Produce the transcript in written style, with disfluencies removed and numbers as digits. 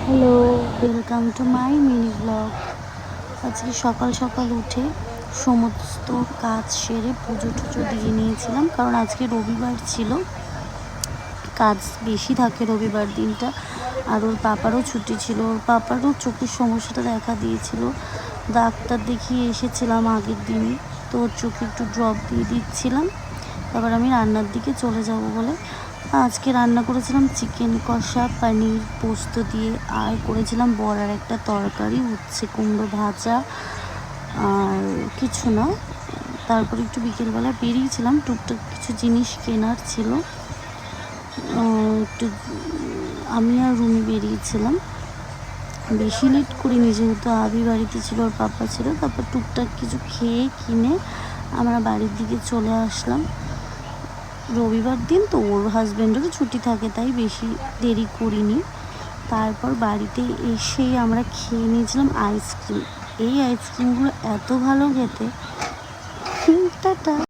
Hello, welcome to my mini blog. আজকে সকাল সকাল উঠে সমস্ত কাজ সেরে পুজো টুজো দিয়ে নিয়েছিলাম, কারণ আজকে রবিবার ছিল, কাজ বেশি থাকে রবিবার দিনটা। আর ওর পাপারও ছুটি ছিল, ওর পাপারও চোখের সমস্যাটা দেখা দিয়েছিল, ডাক্তার দেখিয়ে এসেছিলাম আগের দিনই। তো ওর চোখে একটু ড্রপ দিয়ে দিচ্ছিলাম, তারপর আমি রান্নার দিকে চলে যাব বলে আজকে রান্না করেছিলাম চিকেন কষা, পনির পোস্ত দিয়ে, আর করেছিলাম বড়ার একটা তরকারি, উচ্ছে কুমড়ো ভাজা, আর কিছু না। তারপর একটু বিকেলবেলা বেরিয়েছিলাম, টুকটাক কিছু জিনিস কেনার ছিল, একটু আমি আর রুমি বেরিয়েছিলাম। বেশি লেট করিনি, যেহেতু আবি বাড়িতে ছিল, ওর পাপা ছিল। তারপর টুকটাক কিছু খেয়ে কিনে আমরা বাড়ির দিকে চলে আসলাম। রবিবার দিন তো ওর হাজব্যান্ডেরও ছুটি থাকে, তাই বেশি দেরি করিনি। তারপর বাড়িতে এসেই আমরা খেয়ে নিয়েছিলাম আইসক্রিম। এই আইসক্রিমগুলো এত ভালো খেতে। টাটা।